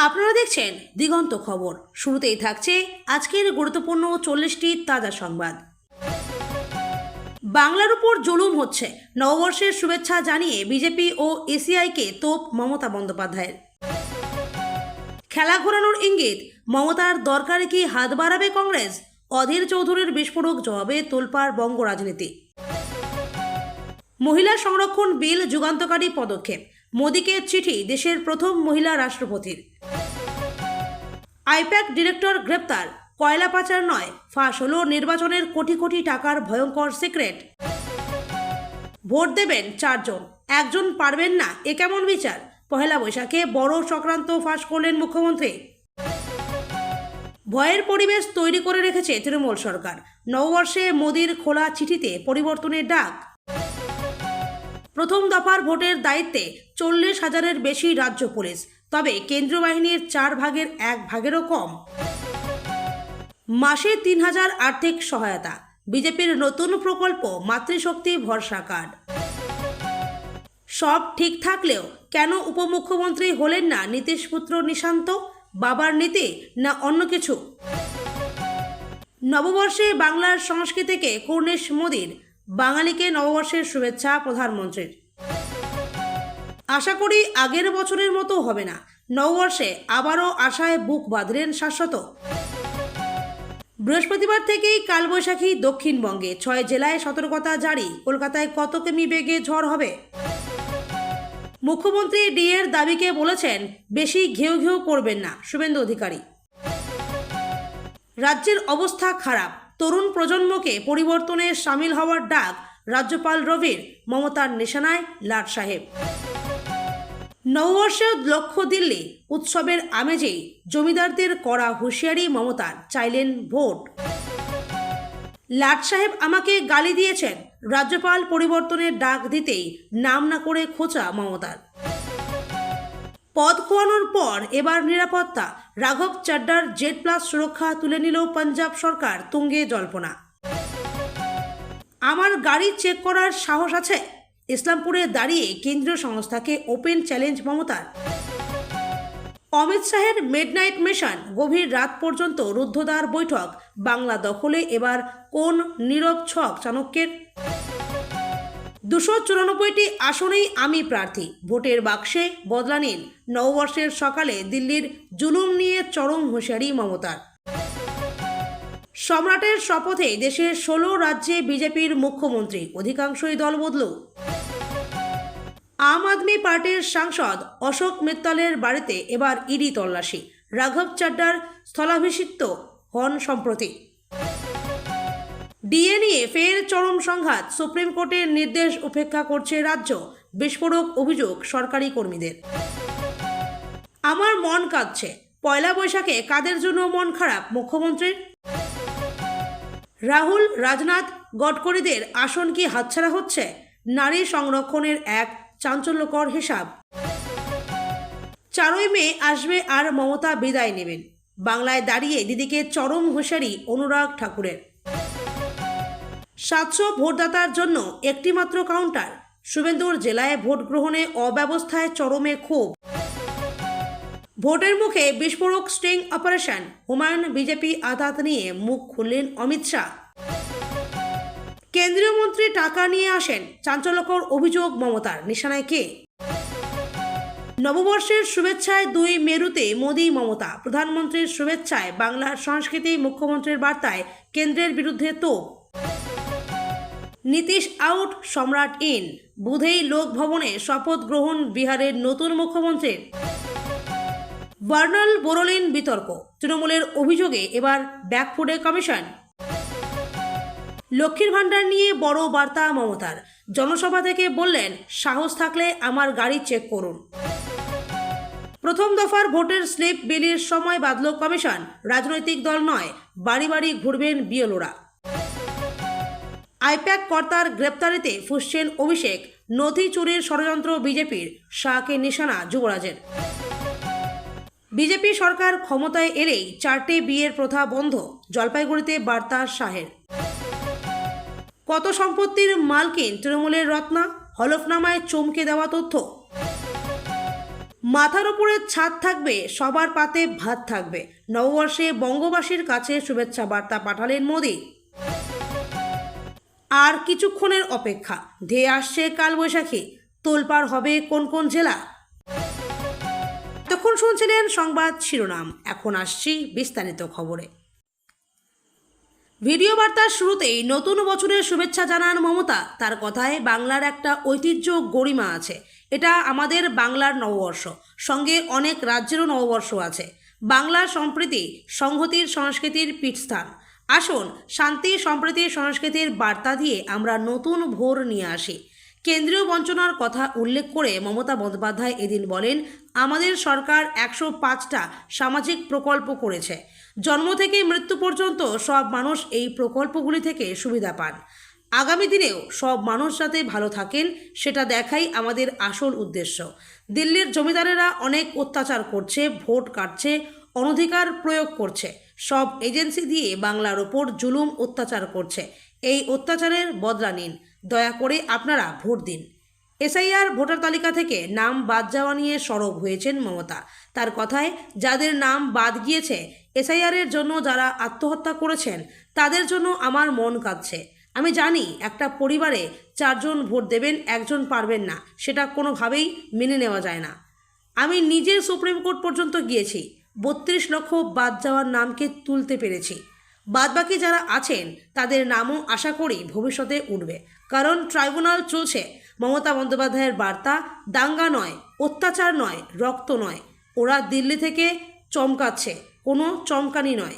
আপনারা দেখছেন দিগন্ত খবর। শুরুতেই থাকছে আজকের গুরুত্বপূর্ণ 40টি তাজা সংবাদ। বাংলার উপর জুলুম হচ্ছে, নববর্ষের শুভেচ্ছা জানিয়ে বিজেপি ও এসিআইকে তোপ মমতা বন্দ্যোপাধ্যায়ের। খেলা ঘোরানোর ইঙ্গিত, মমতার দরকারে কি হাত বাড়াবে কংগ্রেস? অধীর চৌধুরীর বিস্ফোরক জবাবে তোলপাড় বঙ্গ রাজনীতি। মহিলা সংরক্ষণ বিল যুগান্তকারী পদক্ষেপ, মোদীকে চিঠি দেশের প্রথম মহিলা রাষ্ট্রপতির। আইপ্যাক ডিরেক্টর গ্রেপ্তার, কয়লা পাচার নয়, ফাঁস হলো নির্বাচনের কোটি কোটি টাকার ভয়ঙ্কর সিক্রেট। ভোট দেবেন 4 জন, একজন পারবেন না, এ কেমন বিচার? পহেলা বৈশাখে বড় চক্রান্ত ফাঁস করলেন মুখ্যমন্ত্রী। ভয়ের পরিবেশ তৈরি করে রেখেছে তৃণমূল সরকার। নববর্ষে মোদীর খোলা চিঠিতে পরিবর্তনের ডাক। প্রথম দফার ভোটের দায়িত্বে 40,000-এর বেশি রাজ্য পুলিশ, তবে কেন্দ্রীয় বাহিনীর 4 ভাগের 1 ভাগেরও কম। মাসে 3,000 আর্থিক সহায়তা, বিজেপির নতুন প্রকল্প মাতৃশক্তি ভরসা কার্ড। সব ঠিক থাকলেও কেন উপমুখ্যমন্ত্রী হলেন না নীতিশ পুত্র নিশান্ত? বাবার নীতি না অন্য কিছু? নববর্ষে বাংলার সংস্কৃতিকে কর্নিশ মোদীর, বাঙালিকে নববর্ষের শুভেচ্ছা প্রধানমন্ত্রীর। আশা করি আগের বছরের মতো হবে না, নববর্ষে আবারও আশায় বুক বাঁধলেন শাশ্বত। বৃহস্পতিবার থেকেই কালবৈশাখী দক্ষিণবঙ্গে 6 জেলায় সতর্কতা জারি, কলকাতায় কত কিমি বেগে ঝড় হবে। মুখ্যমন্ত্রী ডিএর দাবিকে বলেছেন বেশি ঘেউ ঘেউ করবেন না, শুভেন্দু অধিকারী। রাজ্যের অবস্থা খারাপ, তরুণ প্রজন্মকে পরিবর্তনে সামিল হওয়ার ডাক রাজ্যপাল রবির, মমতার নিশানায় লাট সাহেব। নববর্ষের লক্ষ্য দিল্লি, উৎসবের আমেজেই জমিদারদের কড়া হুঁশিয়ারি মমতার, চাইলেন ভোট। লাট সাহেব আমাকে গালি দিয়েছেন, রাজ্যপাল পরিবর্তনের ডাক দিতেই নাম না করে খোঁচা মমতার। পদ খোয়ানোর পর এবার নিরাপত্তা, রাঘব চাড্ডার Z+ সুরক্ষা তুলে নিল পাঞ্জাব সরকার, তুঙ্গে জল্পনা। আমার গাড়ি চেক করার সাহস আছে? ইসলামপুরে দাঁড়িয়ে কেন্দ্রীয় সংস্থাকে ওপেন চ্যালেঞ্জ মমতার। অমিত শাহের মিডনাইট মিশন, গভীর রাত পর্যন্ত রুদ্ধদ্বার বৈঠক, বাংলা দখলে এবার কোন নীরব ছক চাণক্যের? 294টি আসনেই আমি প্রার্থী, ভোটের বাক্সে বদলা নিন। নববর্ষের সকালে দিল্লির জুলুম নিয়ে চরম হুঁশিয়ারি মমতার। সম্রাটের শপথে দেশের 16 রাজ্যে বিজেপির মুখ্যমন্ত্রী, অধিকাংশই দল বদল। আম আদমি পার্টির সাংসদ অশোক মিত্তলের বাড়িতে এবার ইডি তল্লাশি, রাঘব চাড্ডার স্থলাভিষিক্ত হন সম্প্রতি। ডিএ নিয়ে ফের চরম সংঘাত, সুপ্রিম কোর্টের নির্দেশ উপেক্ষা করছে রাজ্য, বিস্ফোরক অভিযোগ সরকারি কর্মীদের। আমার মন কাঁদছে, পয়লা বৈশাখে কাদের জন্য মন খারাপ মুখ্যমন্ত্রীর? রাহুল, রাজনাথ, গডকরিদের আসন কি হাতছাড়া হচ্ছে? নারী সংরক্ষণের এক চাঞ্চল্যকর হিসাব। 4ই মে আসবে আর মমতা বিদায় নেবেন। বাংলায় দাঁড়িয়ে দিদিকে চরম হুঁশিয়ারি অনুরাগ ঠাকুরের। 700 ভোটদাতার জন্য একটি মাত্র কাউন্টার, শুভেন্দুর জেলায় ভোট গ্রহণে অব্যবস্থায় চরমে ক্ষোভ। ভোটের মুখে বিস্ফোরক স্টিং অপারেশন, হুমায়ুন বিজেপি আঘাত নিয়ে মুখ খুললেন অমিত শাহ। কেন্দ্রীয় মন্ত্রী টাকা নিয়ে আসেন, চাঞ্চল্যকর অভিযোগ মমতার, নিশানায় কে? নববর্ষের শুভেচ্ছায় 2 মেরুতে মোদী মমতা, প্রধানমন্ত্রীর শুভেচ্ছায় বাংলার সংস্কৃতি, মুখ্যমন্ত্রীর বার্তায় কেন্দ্রের বিরুদ্ধে তোপ। নীতিশ আউট, সম্রাট ইন, বুধেই লোক ভবনে শপথ গ্রহণ বিহারের নতুন মুখ্যমন্ত্রীর। ভার্নাল বোরোলিন বিতর্ক, তৃণমূলের অভিযোগে এবার ব্যাকফুডে কমিশন। লক্ষ্মীর ভাণ্ডার নিয়ে বড় বার্তা মমতার, জনসভা থেকে বললেন সাহস থাকলে আমার গাড়ি চেক করুন। প্রথম দফার ভোটের স্লিপ বিলির সময় বাঁধল কমিশন, রাজনৈতিক দল নয়, বাড়ি বাড়ি ঘুরবেন বিএলওরা। আইপ্যাক কর্তার গ্রেপ্তারিতে ফুঁসছেন অভিষেক, নথি চুরির ষড়যন্ত্র বিজেপির, শাহকে নিশানা যুবরাজের। বিজেপি সরকার ক্ষমতায় এলেই 4টে বিয়ের প্রথা বন্ধ, জলপাইগুড়িতে বার্তা শাহের। কত সম্পত্তির মালকিন তৃণমূলের রত্না, হলফনামায় চমকে দেওয়া তথ্য। মাথার উপরে ছাদ থাকবে, সবার পাতে ভাত থাকবে। নববর্ষে বঙ্গবাসীর কাছে শুভেচ্ছা বার্তা পাঠালেন মোদি। আর কিছুক্ষণের অপেক্ষা, ধেয়ে আসছে কালবৈশাখী। তোলপাড় হবে কোন কোন জেলা। তখন শুনছিলেন সংবাদ শিরোনাম, এখন আসছি বিস্তারিত খবরে। ভিডিও বার্তার শুরুতেই নতুন বছরের শুভেচ্ছা জানান মমতা। তার কথায় বাংলার একটা ঐতিহ্য, গরিমা আছে। এটা আমাদের বাংলার নববর্ষ, সঙ্গে অনেক রাজ্যেরও নববর্ষ আছে। বাংলার সম্প্রীতি সংহতির সংস্কৃতির পীঠস্থান। আসুন শান্তি সম্প্রীতির সংস্কৃতির বার্তা দিয়ে আমরা নতুন ভোর নিয়ে আসি। কেন্দ্রীয় বঞ্চনার কথা উল্লেখ করে মমতা বন্দ্যোপাধ্যায় এদিন বলেন, আমাদের সরকার 105টা সামাজিক প্রকল্প করেছে। জন্ম থেকে মৃত্যু পর্যন্ত সব মানুষ এই প্রকল্পগুলি থেকে সুবিধা পান। আগামী দিনেও সব মানুষ যাতে ভালো থাকেন সেটা দেখাই আমাদের আসল উদ্দেশ্য। দিল্লির জমিদারেরা অনেক অত্যাচার করছে, ভোট কাটছে, অনধিকার প্রয়োগ করছে, সব এজেন্সি দিয়ে বাংলার ওপর জুলুম অত্যাচার করছে। এই অত্যাচারের বদলা নিন, দয়া করে আপনারা ভোট দিন। এসআইআর ভোটার তালিকা থেকে নাম বাদ যাওয়া নিয়ে সরব হয়েছেন মমতা। তার কথায়, যাদের নাম বাদ গিয়েছে, এসআইআরের জন্য যারা আত্মহত্যা করেছেন, তাদের জন্য আমার মন কাঁদছে। আমি জানি একটা পরিবারে 4 জন ভোট দেবেন, একজন পারবেন না, সেটা কোনোভাবেই মেনে নেওয়া যায় না। আমি নিজের সুপ্রিম কোর্ট পর্যন্ত গিয়েছি, 32 লক্ষ বাদ যাওয়ার নামকে তুলতে পেরেছি। বাদবাকি যারা আছেন তাদের নামও আশা করি ভবিষ্যতে উঠবে, কারণ ট্রাইব্যুনাল চলছে। মমতা বন্দ্যোপাধ্যায়ের বার্তা, দাঙ্গা নয়, অত্যাচার নয়, রক্ত নয়। ওরা দিল্লি থেকে চমকাচ্ছে, কোনো চমকানি নয়।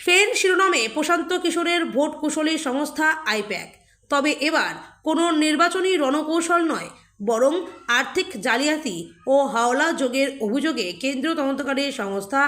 ফের শিরোনামে প্রশান্ত কিশোরের ভোট কুশলী সংস্থা আইপ্যাক। তবে এবার কোনো নির্বাচনী রণকৌশল নয়, বরং আর্থিক জালিয়াতি ও হাওলা যোগের অভিযোগে কেন্দ্রীয় তদন্তকারী সংস্থা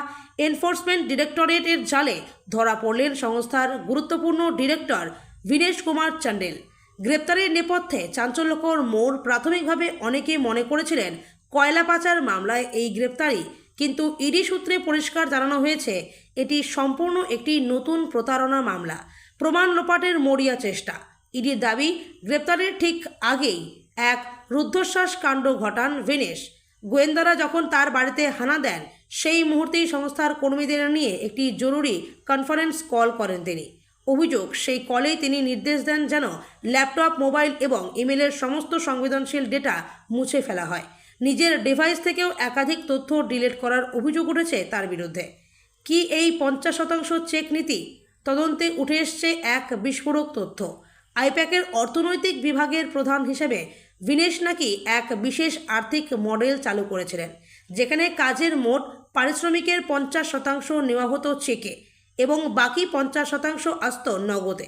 এনফোর্সমেন্ট ডিরেক্টরেটের জালে ধরা পড়লেন সংস্থার গুরুত্বপূর্ণ ডিরেক্টর ভিনেশ কুমার চান্ডেল। গ্রেপ্তারের নেপথ্যে চাঞ্চল্যকর মোড়। প্রাথমিকভাবে অনেকে মনে করেছিলেন কয়লা পাচার মামলায় এই গ্রেপ্তারি, কিন্তু ইডি সূত্রে পরিষ্কার জানানো হয়েছে এটি সম্পূর্ণ একটি নতুন প্রতারণা মামলা, প্রমাণ লোপাটের মরিয়া চেষ্টা। ইডির দাবি, গ্রেপ্তারের ঠিক আগেই এক রুদ্ধশ্বাস কাণ্ড ঘটান ভিনেশ। গোয়েন্দারা যখন তার বাড়িতে হানা দেন, সেই মুহূর্তেই সংস্থার কর্মীদের নিয়ে একটি জরুরি কনফারেন্স কল করেন তিনি। অভিযোগ, সেই কলেই তিনি নির্দেশ দেন যেন ল্যাপটপ, মোবাইল এবং ইমেলের সমস্ত সংবেদনশীল ডেটা মুছে ফেলা হয়। নিজের ডিভাইস থেকেও একাধিক তথ্য ডিলিট করার অভিযোগ উঠেছে তার বিরুদ্ধে। কি এই 50% চেক নীতি? তদন্তে উঠে এসছে এক বিস্ফোরক তথ্য। আইপ্যাকের অর্থনৈতিক বিভাগের প্রধান হিসেবে ভিনেশ নাকি এক বিশেষ আর্থিক মডেল চালু করেছিলেন, যেখানে কাজের মোট পারিশ্রমিকের 50% নেওয়া হতো চেকে এবং বাকি 50% আসত নগদে।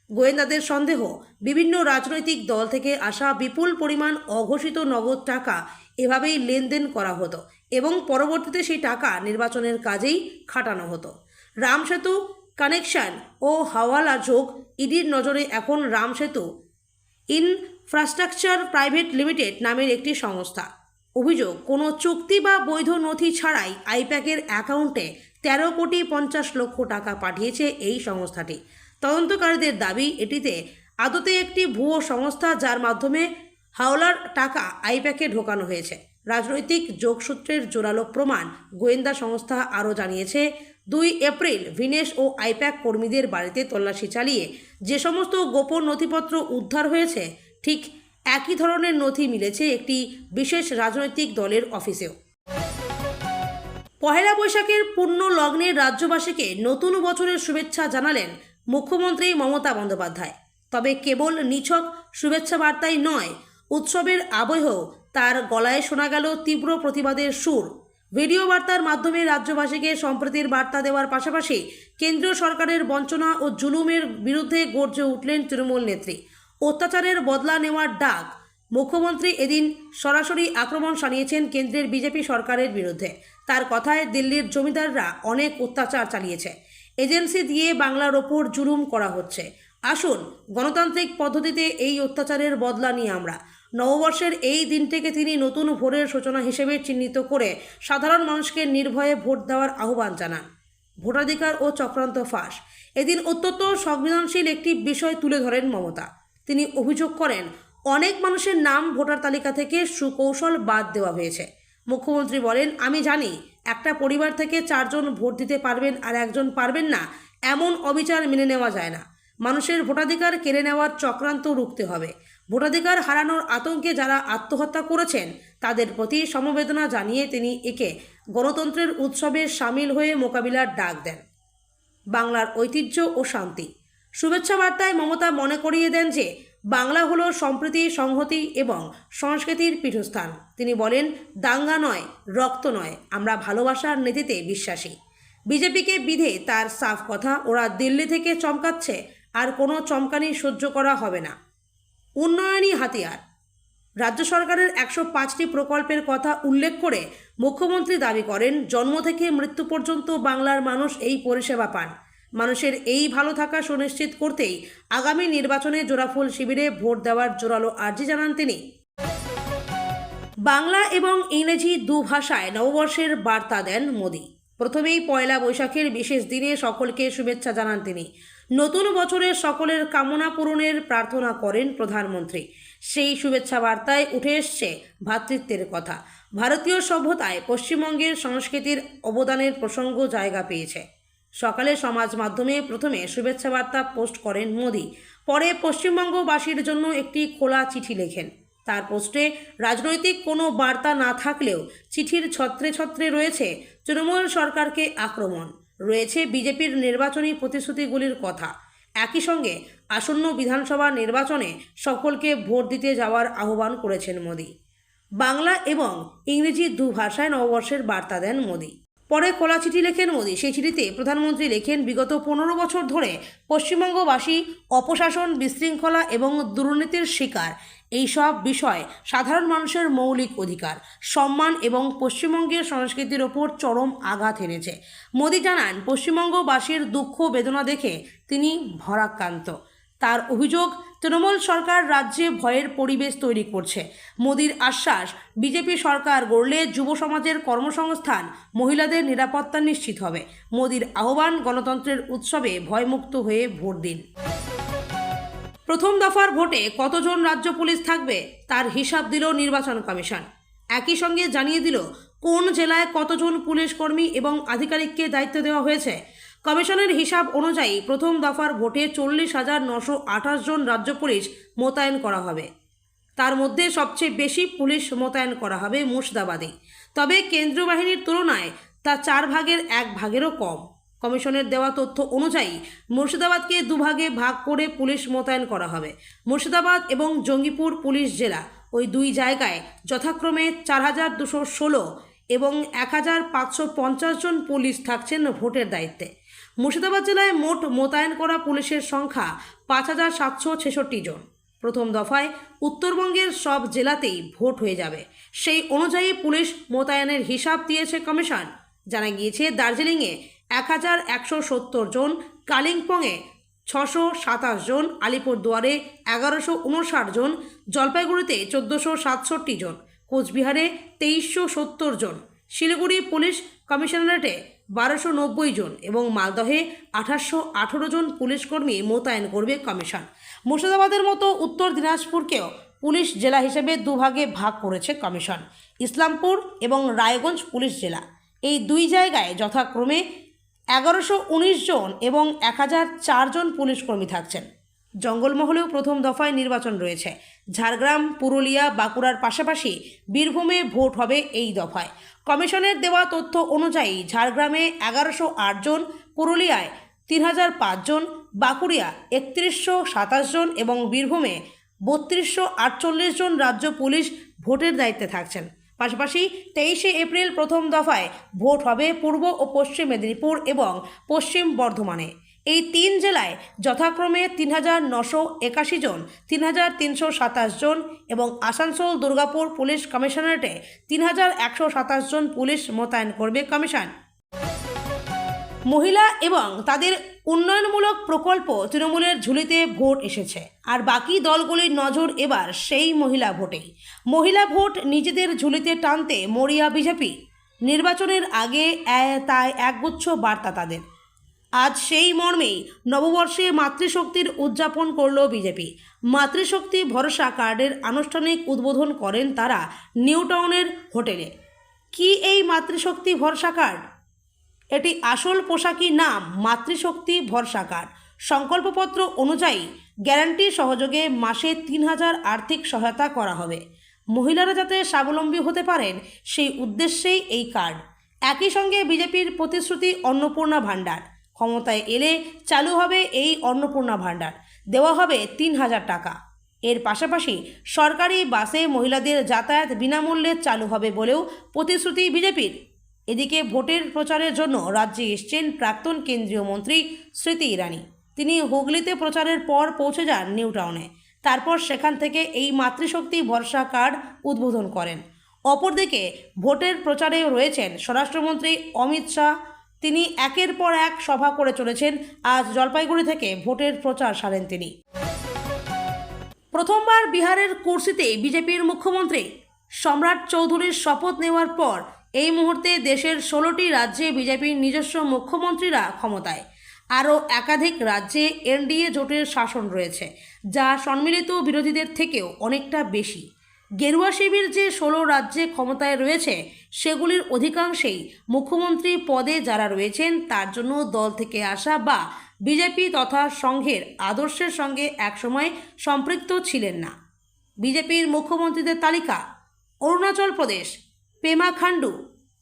গোয়েন্দাদের সন্দেহ, বিভিন্ন রাজনৈতিক দল থেকে আসা বিপুল পরিমাণ অঘোষিত নগদ টাকা এভাবেই লেনদেন করা হতো এবং পরবর্তীতে সেই টাকা নির্বাচনের কাজেই খাটানো হতো। রামসেতু কানেকশন ও হাওয়ালা যোগ। ইডির নজরে এখন রামসেতু ইনফ্রাস্ট্রাকচার প্রাইভেট লিমিটেড নামের একটি সংস্থা। অভিযোগ, কোনো চুক্তি বা বৈধ নথি ছাড়াই আইপ্যাকের অ্যাকাউন্টে 13,50,00,000 টাকা পাঠিয়েছে এই সংস্থাটি। তদন্তকারীদের দাবি, এটিতে আদতে একটি ভুয়ো সংস্থা, যার মাধ্যমে হাওলার টাকা আইপ্যাকে ঢোকানো হয়েছে। রাজনৈতিক যোগসূত্রের জোরালো প্রমাণ। গোয়েন্দা সংস্থা আরও জানিয়েছে, 2 এপ্রিল ভিনেশ ও আইপ্যাক কর্মীদের বাড়িতে তল্লাশি চালিয়ে যে সমস্ত গোপন নথিপত্র উদ্ধার হয়েছে, ঠিক একই ধরনের নথি মিলেছে একটি বিশেষ রাজনৈতিক দলের অফিসেও। পহেলা বৈশাখের পূর্ণ লগ্নে রাজ্যবাসীকে নতুন বছরের শুভেচ্ছা জানালেন মুখ্যমন্ত্রী মমতা বন্দ্যোপাধ্যায়। তবে কেবল নিছক শুভেচ্ছা বার্তাই নয়, উৎসবের আবহেও তার গলায় শোনা গেল তীব্র প্রতিবাদের সুর। ভিডিও বার্তার মাধ্যমে রাজ্যবাসীকে সম্প্রীতির বার্তা দেওয়ার পাশাপাশি কেন্দ্রীয় সরকারের বঞ্চনা ও জুলুমের বিরুদ্ধে গর্জে উঠলেন তৃণমূল নেত্রী। অত্যাচারের বদলা নেওয়ার ডাক। মুখ্যমন্ত্রী এদিন সরাসরি আক্রমণ শানিয়েছেন কেন্দ্রের বিজেপি সরকারের বিরুদ্ধে। তার কথায়, দিল্লির জমিদাররা অনেক অত্যাচার চালিয়েছে, এজেন্সি দিয়ে বাংলার ওপর জুলুম করা হচ্ছে। আসুন গণতান্ত্রিক পদ্ধতিতে এই অত্যাচারের বদলা নিয়ে আমরা। নববর্ষের এই দিনটিকে তিনি নতুন ভোরের সূচনা হিসেবে চিহ্নিত করে সাধারণ মানুষকে নির্ভয়ে ভোট দেওয়ার আহ্বান জানান। ভোটাধিকার ও চক্রান্ত ফাঁস। এদিন অত্যন্ত সংবেদনশীল একটি বিষয় তুলে ধরেন মমতা। তিনি অভিযোগ করেন, অনেক মানুষের নাম ভোটার তালিকা থেকে সুকৌশল বাদ দেওয়া হয়েছে। মুখ্যমন্ত্রী বলেন, আমি জানি একটা পরিবার থেকে 4 জন ভোট দিতে পারবেন আর একজন পারবেন না, এমন অবিচার মেনে নেওয়া যায় না। মানুষের ভোটাধিকার কেড়ে নেওয়ার চক্রান্ত রুখতে হবে। ভোটাধিকার হারানোর আতঙ্কে যারা আত্মহত্যা করেছেন তাদের প্রতি সমবেদনা জানিয়ে তিনি একে গণতন্ত্রের উৎসবে সামিল হয়ে মোকাবিলার ডাক দেন। বাংলার ঐতিহ্য ও শান্তি। শুভেচ্ছা বার্তায় মমতা মনে করিয়ে দেন যে বাংলা হলো সম্প্রীতি, সংহতি এবং সংস্কৃতির পীঠস্থান। তিনি বলেন, দাঙ্গা নয়, রক্ত নয়, আমরা ভালোবাসার নীতিতে বিশ্বাসী। বিজেপিকে বিধে তার সাফ কথা, ওরা দিল্লি থেকে চমকাচ্ছে, আর কোনো চমকানি সহ্য করা হবে না। উন্নয়নী হাতিয়ার। রাজ্য সরকারের 105টি প্রকল্পের কথা উল্লেখ করে মুখ্যমন্ত্রী দাবি করেন, জন্ম থেকে মৃত্যু পর্যন্ত বাংলার মানুষ এই পরিষেবা পান। মানুষের এই ভালো থাকা সুনিশ্চিত করতেই আগামী নির্বাচনে জোড়াফুল শিবিরে ভোট দেওয়ার জোরালো আর্জি জানান তিনি। বাংলা এবং ইংরেজি দুভাষায় নববর্ষের বার্তা দেন মোদি। প্রথমেই পয়লা বৈশাখের বিশেষ দিনে সকলকে শুভেচ্ছা জানান তিনি। নতুন বছরের সকলের কামনা পূরণের প্রার্থনা করেন প্রধানমন্ত্রী। সেই শুভেচ্ছা বার্তায় উঠে এসছে ভ্রাতৃত্বের কথা। ভারতীয় সভ্যতায় পশ্চিমবঙ্গের সংস্কৃতির অবদানের প্রসঙ্গ জায়গা পেয়েছে। সকালে সমাজ মাধ্যমে প্রথমে শুভেচ্ছা বার্তা পোস্ট করেন মোদি, পরে পশ্চিমবঙ্গবাসীর জন্য একটি খোলা চিঠি লেখেন। তার পোস্টে রাজনৈতিক কোনো বার্তা না থাকলেও চিঠির ছত্রে ছত্রে রয়েছে তৃণমূল সরকারকে আক্রমণ, রয়েছে বিজেপির নির্বাচনী প্রতিশ্রুতিগুলির কথা। একই সঙ্গে আসন্ন বিধানসভা নির্বাচনে সকলকে ভোট দিতে যাওয়ার আহ্বান করেছেন মোদি। বাংলা এবং ইংরেজি দুভাষায় নববর্ষের বার্তা দেন মোদি। পরে খোলা চিঠি লেখেন মোদি। সেই চিঠিতে প্রধানমন্ত্রী লেখেন, বিগত 15 বছর ধরে পশ্চিমবঙ্গবাসী অপশাসন, বিশৃঙ্খলা এবং দুর্নীতির শিকার। এই সব বিষয় সাধারণ মানুষের মৌলিক অধিকার, সম্মান এবং পশ্চিমবঙ্গের সংস্কৃতির ওপর চরম আঘাত এনেছে। মোদি জানান, পশ্চিমবঙ্গবাসীর দুঃখ বেদনা দেখে তিনি ভারাক্রান্ত। তার অভিযোগ, তৃণমূল সরকার রাজ্যে ভয়ের পরিবেশ তৈরি করছে। মোদির আশ্বাস, বিজেপি সরকার গড়লে যুব সমাজের কর্মসংস্থান, মহিলাদের নিরাপত্তা নিশ্চিত হবে। মোদির আহ্বান, গণতন্ত্রের উৎসবে ভয়মুক্ত হয়ে ভোট দিন। প্রথম দফার ভোটে কতজন রাজ্য পুলিশ থাকবে তার হিসাব দিল নির্বাচন কমিশন। একই সঙ্গে জানিয়ে দিল কোন জেলায় কতজন পুলিশ কর্মী এবং আধিকারিককে দায়িত্ব দেওয়া হয়েছে। কমিশনের হিসাব অনুযায়ী প্রথম দফার ভোটে 40,928 জন রাজ্য পুলিশ মোতায়েন করা হবে। তার মধ্যে সবচেয়ে বেশি পুলিশ মোতায়েন করা হবে মুর্শিদাবাদে। তবে কেন্দ্রীয় বাহিনীর তুলনায় তা 4 ভাগের 1 ভাগেরও কম। কমিশনের দেওয়া তথ্য অনুযায়ী মুর্শিদাবাদকে 2 ভাগে ভাগ করে পুলিশ মোতায়েন করা হবে। মুর্শিদাবাদ এবং জঙ্গিপুর পুলিশ জেলা, ওই 2 জায়গায় যথাক্রমে 4,216 এবং 1,550 জন পুলিশ থাকছেন ভোটের দায়িত্বে। মুর্শিদাবাদ জেলায় মোট মোতায়েন করা পুলিশের সংখ্যা 5,766 জন। প্রথম দফায় উত্তরবঙ্গের সব জেলাতেই ভোট হয়ে যাবে। সেই অনুযায়ী পুলিশ মোতায়েনের হিসাব দিয়েছে কমিশন। জানা গিয়েছে, দার্জিলিংয়ে 1,170 জন, কালিম্পংয়ে 627 জন, আলিপুরদুয়ারে 1,159 জন, জলপাইগুড়িতে 1,467 জন, কোচবিহারে 2,370 জন, শিলিগুড়ি পুলিশ কমিশনারেটে 1,290 জন এবং মালদহে 1,818 জন পুলিশকর্মী মোতায়েন করবে কমিশন। মুর্শিদাবাদের মতো উত্তর দিনাজপুরকেও পুলিশ জেলা হিসেবে 2 ভাগে ভাগ করেছে কমিশন। ইসলামপুর এবং রায়গঞ্জ পুলিশ জেলা, এই 2 জায়গায় যথাক্রমে 1,119 জন এবং 1,004 জন পুলিশকর্মী থাকছেন। জঙ্গলমহলেও প্রথম দফায় নির্বাচন রয়েছে। ঝাড়গ্রাম, পুরুলিয়া, বাঁকুড়ার পাশাপাশি বীরভূমে ভোট হবে এই দফায়। কমিশনের দেওয়া তথ্য অনুযায়ী ঝাড়গ্রামে 1,108 জন, পুরুলিয়ায় 3,005 জন, বাঁকুড়িয়া 3,127 জন এবং বীরভূমে 3,248 জন রাজ্য পুলিশ ভোটের দায়িত্বে থাকছেন। পাশাপাশি 23শে এপ্রিল প্রথম দফায় ভোট হবে পূর্ব ও পশ্চিম মেদিনীপুর এবং পশ্চিম বর্ধমানে। এই 3 জেলায় যথাক্রমে 3,981 জন, 3,327 জন এবং আসানসোল, দুর্গাপুর পুলিশ কমিশনারেটে 3,127 জন পুলিশ মোতায়েন করবে কমিশন। মহিলা এবং তাদের উন্নয়নমূলক প্রকল্প তৃণমূলের ঝুলিতে ভোট এসেছে, আর বাকি দলগুলির নজর এবার সেই মহিলা ভোটেই। মহিলা ভোট নিজেদের ঝুলিতে টানতে মরিয়া বিজেপি। নির্বাচনের আগে তাই একগুচ্ছ বার্তা তাদের। আজ সেই মর্মেই নববর্ষে মাতৃশক্তির উদযাপন করল বিজেপি। মাতৃশক্তি ভরসা কার্ডের আনুষ্ঠানিক উদ্বোধন করেন তারা নিউ টাউনের হোটেলে। কি এই মাতৃশক্তি ভরসা কার্ড? এটি আসল পোশাকি নাম মাতৃশক্তি ভরসা কার্ড। সংকল্পপত্র অনুযায়ী গ্যারান্টি সহযোগে মাসে ৩,০০০ আর্থিক সহায়তা করা হবে। মহিলারা যাতে স্বাবলম্বী হতে পারেন সেই উদ্দেশ্যেই এই কার্ড। একই সঙ্গে বিজেপির প্রতিশ্রুতি অন্নপূর্ণা ভাণ্ডার। ক্ষমতায় এলে চালু হবে এই অন্নপূর্ণা ভাণ্ডার, দেওয়া হবে ৩,০০০ টাকা। এর পাশাপাশি সরকারি বাসে মহিলাদের যাতায়াত বিনামূল্যে চালু হবে বলেও প্রতিশ্রুতি বিজেপির। এদিকে ভোটের প্রচারের জন্য রাজ্যে এসছেন প্রাক্তন কেন্দ্রীয় মন্ত্রী স্মৃতি ইরানি। তিনি হুগলিতে প্রচারের পর পৌঁছে যান নিউ টাউনে। তারপর সেখান থেকে এই মাতৃশক্তি ভরসা কার্ড উদ্বোধন করেন। অপরদিকে ভোটের প্রচারে রয়েছেন স্বরাষ্ট্রমন্ত্রী অমিত শাহ। তিনি একের পর এক সভা করে চলেছেন। আজ জলপাইগুড়ি থেকে ভোটের প্রচার সারেন তিনি। প্রথমবার বিহারের কুর্সিতে বিজেপির মুখ্যমন্ত্রী সম্রাট চৌধুরীর শপথ নেওয়ার পর এই মুহূর্তে দেশের 16টি রাজ্যে বিজেপির নিজস্ব মুখ্যমন্ত্রীরা ক্ষমতায়। আরও একাধিক রাজ্যে এনডিএ জোটের শাসন রয়েছে, যা সম্মিলিত বিরোধীদের থেকেও অনেকটা বেশি। গেরুয়া শিবির যে 16 রাজ্যে ক্ষমতায় রয়েছে সেগুলির অধিকাংশেই মুখ্যমন্ত্রী পদে যারা রয়েছেন তার জন্য দল থেকে আসা বা বিজেপি তথা সংঘের আদর্শের সঙ্গে একসময় সম্পৃক্ত ছিলেন না। বিজেপির মুখ্যমন্ত্রীদের তালিকা: অরুণাচল প্রদেশ পেমা খান্ডু,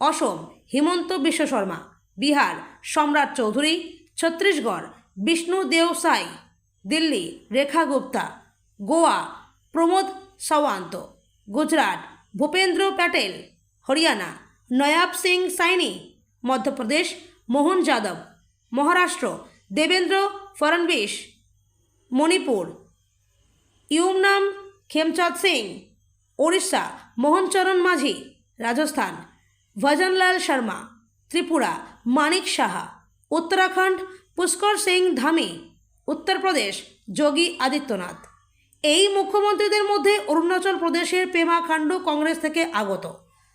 অসম হিমন্ত বিশ্ব শর্মা, বিহার সম্রাট চৌধুরী, ছত্তিশগড় বিষ্ণু দেও সাই, দিল্লি রেখা গুপ্তা, গোয়া প্রমোদ সাওয়ান্ত, গুজরাট ভূপেন্দ্র প্যাটেল, হরিয়ানা নয়াব সিং সাইনি, মধ্যপ্রদেশ মোহন যাদব, মহারাষ্ট্র দেবেন্দ্র ফড়নবিস, মণিপুর ইউমনাম খেমচাঁদ সিং, ওড়িশা মোহনচরণ মাঝি, রাজস্থান ভজনলাল শর্মা, ত্রিপুরা মানিক সাহা, উত্তরাখণ্ড পুষ্কর সিং ধামি, উত্তরপ্রদেশ যোগী আদিত্যনাথ। এই মুখ্যমন্ত্রীদের মধ্যে অরুণাচল প্রদেশের পেমা খান্ডু কংগ্রেস থেকে আগত।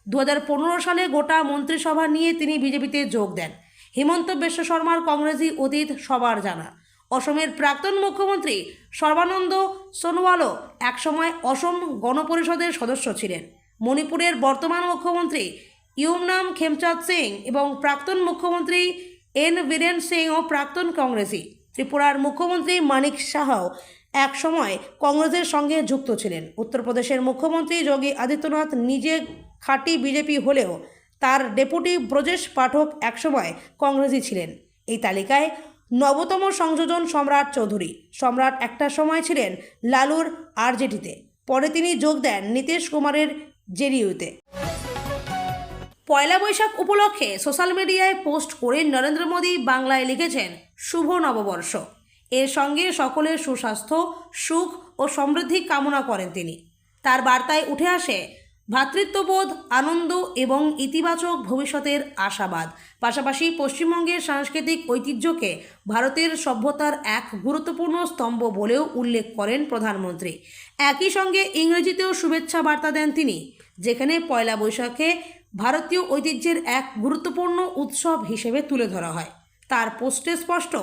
2015 সালে গোটা মন্ত্রিসভা নিয়ে তিনি বিজেপিতে যোগ দেন। হিমন্ত বিশ্ব শর্মার কংগ্রেসি অতীত সবার জানা। অসমের প্রাক্তন মুখ্যমন্ত্রী সর্বানন্দ সোনোয়ালও একসময় অসম গণপরিষদের সদস্য ছিলেন। মণিপুরের বর্তমান মুখ্যমন্ত্রী ইউমনাম খেমচাঁদ সিং এবং প্রাক্তন মুখ্যমন্ত্রী এন বীরেন সিংও প্রাক্তন কংগ্রেসি। ত্রিপুরার মুখ্যমন্ত্রী মানিক সাহাও এক সময় কংগ্রেসের সঙ্গে যুক্ত ছিলেন। উত্তরপ্রদেশের মুখ্যমন্ত্রী যোগী আদিত্যনাথ নিজে খাঁটি বিজেপি হলেও তার ডেপুটি ব্রজেশ পাঠক একসময় কংগ্রেসই ছিলেন। এই তালিকায় নবতম সংযোজন সম্রাট চৌধুরী। সম্রাট একটা সময় ছিলেন লালুর আরজেডিতে, পরে তিনি যোগ দেন নীতিশ কুমারের জেডিইউতে। পয়লা বৈশাখ উপলক্ষে সোশ্যাল মিডিয়ায় পোস্ট করে নরেন্দ্র মোদী বাংলায় লিখেছেন শুভ নববর্ষ। এর সঙ্গে সকলের সুস্বাস্থ্য সুখ ও সমৃদ্ধি কামনা করেন তিনি। তার বার্তায় উঠে আসে ভ্রাতৃত্ববোধ, আনন্দ এবং ইতিবাচক ভবিষ্যতের আশাবাদ। পাশাপাশি পশ্চিমবঙ্গের সাংস্কৃতিক ঐতিহ্যকে ভারতের সভ্যতার এক গুরুত্বপূর্ণ স্তম্ভ বলেও উল্লেখ করেন প্রধানমন্ত্রী। একই সঙ্গে ইংরেজিতেও শুভেচ্ছা বার্তা দেন তিনি, যেখানে পয়লা বৈশাখে ভারতীয় ঐতিহ্যের এক গুরুত্বপূর্ণ উৎসব হিসেবে তুলে ধরা হয়। তার পোস্টে স্পষ্ট,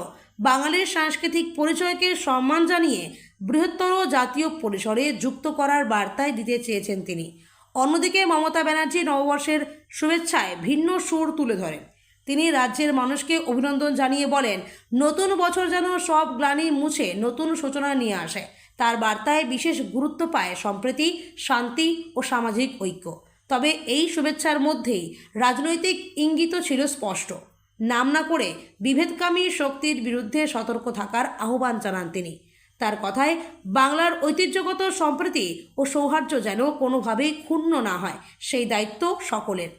বাঙালির সাংস্কৃতিক পরিচয়কে সম্মান জানিয়ে বৃহত্তর জাতীয় পরিসরে যুক্ত করার বার্তায় দিতে চেয়েছেন তিনি। অন্যদিকে মমতা ব্যানার্জি নববর্ষের শুভেচ্ছায় ভিন্ন সুর তুলে ধরেন। তিনি রাজ্যের মানুষকে অভিনন্দন জানিয়ে বলেন, নতুন বছর যেন সব গ্লানি মুছে নতুন সূচনা নিয়ে আসে। তার বার্তায় বিশেষ গুরুত্ব পায় সম্প্রীতি, শান্তি ও সামাজিক ঐক্য। তবে এই শুভেচ্ছার মধ্যেই রাজনৈতিক ইঙ্গিতও ছিল স্পষ্ট। নাম না করে বিভেদকামী শক্তির বিরুদ্ধে সতর্ক থাকার আহ্বান জানান তিনি। তার কথায়, বাংলার ঐতিহ্যগত সম্প্রীতি ও সৌহার্দ্য যেন কোনোভাবেই ক্ষুণ্ণ না হয়, সেই দায়িত্ব সকলের।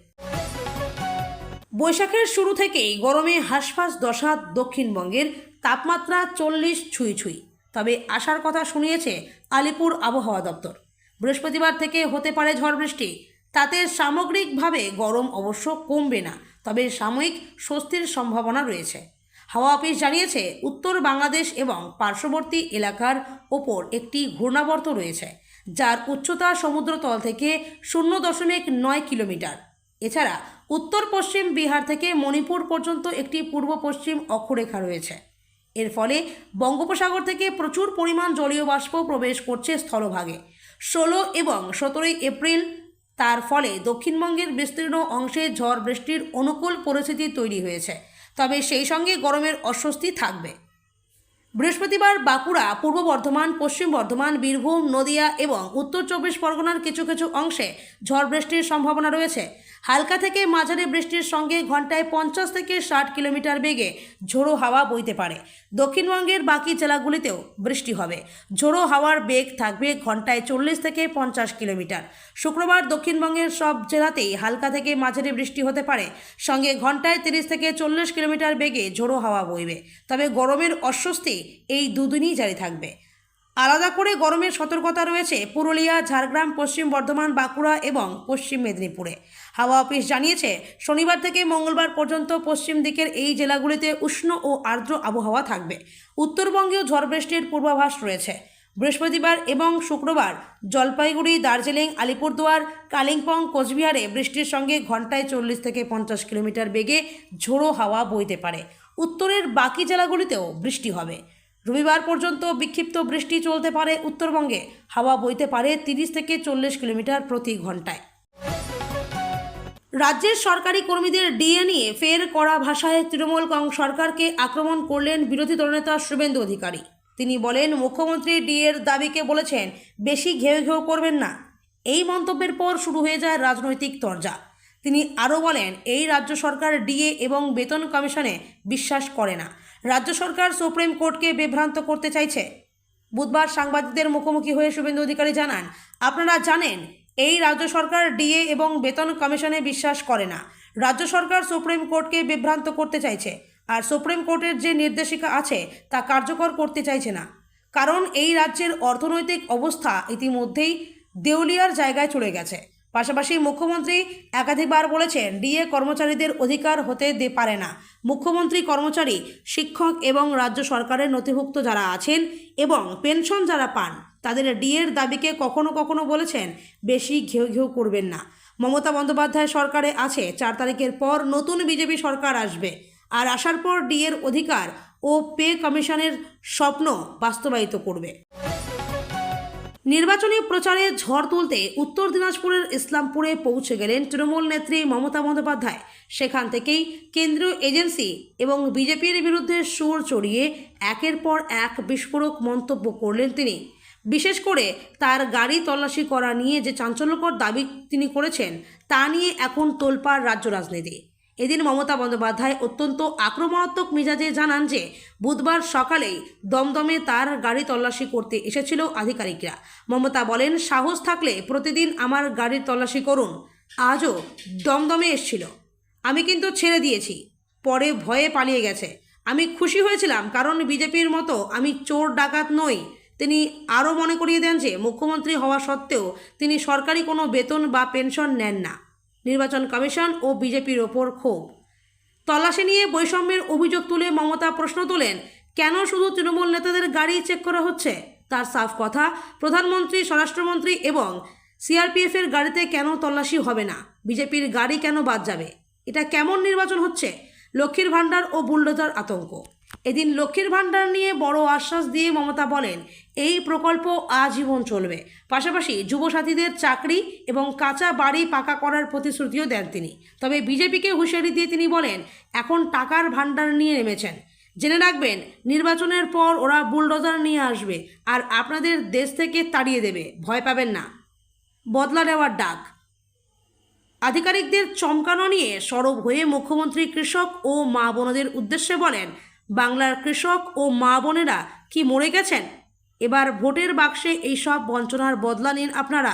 বৈশাখের শুরু থেকেই গরমে হাঁসফাঁস দশা দক্ষিণবঙ্গের, তাপমাত্রা 40 ছুঁই। তবে আসার কথা শুনিয়েছে আলিপুর আবহাওয়া দপ্তর। বৃহস্পতিবার থেকে হতে পারে ঝড় বৃষ্টি। তাতে সামগ্রিকভাবে গরম অবশ্য কমবে না, তবে সাময়িক স্বস্তির সম্ভাবনা রয়েছে। হাওয়া অফিস জানিয়েছে, উত্তর বাংলাদেশ এবং পার্শ্ববর্তী এলাকার ওপর একটি ঘূর্ণাবর্ত রয়েছে, যার উচ্চতা সমুদ্রতল থেকে 0.9 কিলোমিটার। এছাড়া উত্তর পশ্চিম বিহার থেকে মণিপুর পর্যন্ত একটি পূর্ব পশ্চিম অক্ষরেখা রয়েছে। এর ফলে বঙ্গোপসাগর থেকে প্রচুর পরিমাণ জলীয় বাষ্প প্রবেশ করছে স্থলভাগে। 16 এবং 17 এপ্রিল তার ফলে দক্ষিণবঙ্গের বিস্তীর্ণ অংশে ঝড় বৃষ্টির অনুকূল পরিস্থিতি তৈরি হয়েছে, তবে সেই সঙ্গে গরমের অস্বস্তি থাকবে। বৃহস্পতিবার বাঁকুড়া, পূর্ব বর্ধমান, পশ্চিম বর্ধমান, বীরভূম, নদিয়া এবং উত্তর 24 পরগনার কিছু কিছু অংশে ঝড় বৃষ্টির সম্ভাবনা রয়েছে। হালকা থেকে মাঝারি বৃষ্টির সঙ্গে ঘন্টায় 50 থেকে 60 কিলোমিটার বেগে ঝোড়ো হাওয়া বইতে পারে। দক্ষিণবঙ্গের বাকি জেলাগুলিতেও বৃষ্টি হবে। ঝোড়ো হাওয়ার বেগ থাকবে ঘন্টায় 40 থেকে 50 কিলোমিটার। শুক্রবার দক্ষিণবঙ্গের সব জেলাতেই হালকা থেকে মাঝারি বৃষ্টি হতে পারে, সঙ্গে ঘন্টায় 30 থেকে 40 কিলোমিটার বেগে ঝোড়ো হাওয়া বইবে। তবে গরমের অস্বস্তি এই দুদিনই জারি থাকবে। আলাদা করে গরমের সতর্কতা রয়েছে পুরুলিয়া, ঝাড়গ্রাম, পশ্চিম বর্ধমান, বাঁকুড়া এবং পশ্চিম মেদিনীপুরে। হাওয়া অফিস জানিয়েছে, শনিবার থেকে মঙ্গলবার পর্যন্ত পশ্চিম দিকের এই জেলাগুলিতে উষ্ণ ও আর্দ্র আবহাওয়া থাকবে। উত্তরবঙ্গেও ঝড় বৃষ্টির পূর্বাভাস রয়েছে। বৃহস্পতিবার এবং শুক্রবার জলপাইগুড়ি, দার্জিলিং, আলিপুরদুয়ার, কালিম্পং, কোচবিহারে বৃষ্টির সঙ্গে ঘন্টায় 40 থেকে 50 কিলোমিটার বেগে ঝোড়ো হাওয়া বইতে পারে। উত্তরের বাকি জেলাগুলিতেও বৃষ্টি হবে। রবিবার পর্যন্ত বিক্ষিপ্ত বৃষ্টি চলতে পারে উত্তরবঙ্গে। হাওয়া বইতে পারে 30 থেকে 40 কিলোমিটার প্রতি ঘন্টায়। রাজ্যের সরকারি কর্মীদের ডিএ নিয়ে ফের কড়া ভাষায় তৃণমূল সরকারকে আক্রমণ করলেন বিরোধী দলনেতা শুভেন্দু অধিকারী। তিনি বলেন, মুখ্যমন্ত্রী ডিএর দাবিকে বলেছেন বেশি ঘেউ ঘেউ করবেন না। এই মন্তব্যের পর শুরু হয়ে যায় রাজনৈতিক তরজা। তিনি আরও বলেন, এই রাজ্য সরকার ডিএ এবং বেতন কমিশনে বিশ্বাস করে না। রাজ্য সরকার সুপ্রিম কোর্টকে বিভ্রান্ত করতে চাইছে। বুধবার সাংবাদিকদের মুখোমুখি হয়ে শুভেন্দু অধিকারী জানান, আপনারা জানেন এই রাজ্য সরকার ডিএ এবং বেতন কমিশনে বিশ্বাস করে না। রাজ্য সরকার সুপ্রিম কোর্টকে বিভ্রান্ত করতে চাইছে, আর সুপ্রিম কোর্টের যে নির্দেশিকা আছে তা কার্যকর করতে চাইছে না। কারণ এই রাজ্যের অর্থনৈতিক অবস্থা ইতিমধ্যেই দেউলিয়ার জায়গায় চলে গেছে। পাশাপাশি মুখ্যমন্ত্রী একাধিকবার বলেছেন, ডিএ কর্মচারীদের অধিকার হতে পারে না। মুখ্যমন্ত্রী, কর্মচারী, শিক্ষক এবং রাজ্য সরকারের নথিভুক্ত যারা আছেন এবং পেনশন যারা পান তাদের ডিএর দাবিকে কখনো কখনো বলেছেন বেশি ঘেউ ঘেউ করবেন না। মমতা বন্দ্যোপাধ্যায় সরকারে আছে, 4 তারিখের পর নতুন বিজেপি সরকার আসবে, আর আসার পর ডিএর অধিকার ও পে কমিশনের স্বপ্ন বাস্তবায়িত করবে। নির্বাচনী প্রচারে ঝড় তুলতে উত্তর দিনাজপুরের ইসলামপুরে পৌঁছে গেলেন তৃণমূল নেত্রী মমতা বন্দ্যোপাধ্যায়। সেখান থেকেই কেন্দ্রীয় এজেন্সি এবং বিজেপির বিরুদ্ধে সুর চড়িয়ে একের পর এক বিস্ফোরক মন্তব্য করলেন তিনি। বিশেষ করে তার গাড়ি তল্লাশি করা নিয়ে যে চাঞ্চল্যকর দাবি তিনি করেছেন তা নিয়ে এখন তোলপাড় রাজ্য রাজনীতি। এদিন মমতা বন্দ্যোপাধ্যায় অত্যন্ত আক্রমণাত্মক মেজাজে জানান যে বুধবার সকালেই দমদমে তার গাড়ি তল্লাশি করতে এসেছিল আধিকারিকরা। মমতা বলেন, সাহস থাকলে প্রতিদিন আমার গাড়ির তল্লাশি করুন। আজও দমদমে এসেছিল, আমি কিন্তু ছেড়ে দিয়েছি, পরে ভয়ে পালিয়ে গেছে। আমি খুশি হয়েছিলাম কারণ বিজেপির মতো আমি চোর ডাকাত নই। তিনি আরও মনে করিয়ে দেন যে মুখ্যমন্ত্রী হওয়া সত্ত্বেও তিনি সরকারি কোনো বেতন বা পেনশন নেন না। নির্বাচন কমিশন ও বিজেপির ওপর ক্ষোভ। তল্লাশি নিয়ে বৈষম্যের অভিযোগ তুলে মমতা প্রশ্ন তোলেন, কেন শুধু তৃণমূল নেতাদের গাড়ি চেক করা হচ্ছে? তার সাফ কথা, প্রধানমন্ত্রী, স্বরাষ্ট্রমন্ত্রী এবং সিআরপিএফের গাড়িতে কেন তল্লাশি হবে না? বিজেপির গাড়ি কেন বাদ যাবে? এটা কেমন নির্বাচন হচ্ছে? লক্ষ্মীর ভাণ্ডার ও বুলডোজার আতঙ্ক। এদিন লক্ষ্মীর ভাণ্ডার নিয়ে বড় আশ্বাস দিয়ে মমতা বলেন, এই প্রকল্প আজীবন চলবে। পাশাপাশি যুবসাথীদের চাকরি এবং কাঁচা বাড়ি পাকা করার প্রতিশ্রুতিও দেন তিনি। তবে বিজেপিকে হুঁশিয়ারি দিয়ে তিনি বলেন, এখন টাকার ভাণ্ডার নিয়ে নেমেছেন, জেনে রাখবেন নির্বাচনের পর ওরা বুলডোজার নিয়ে আসবে আর আপনাদের দেশ থেকে তাড়িয়ে দেবে, ভয় পাবেন না। বদলা নেওয়ার ডাক। আধিকারিকদের চমকানো নিয়ে সরব হয়ে মুখ্যমন্ত্রী কৃষক ও মা বোনদের উদ্দেশ্যে বলেন, বাংলার কৃষক ও মা বোনেরা কি মরে গেছেন? এবার ভোটের বাক্সে এইসব বঞ্চনার বদলা নিন আপনারা।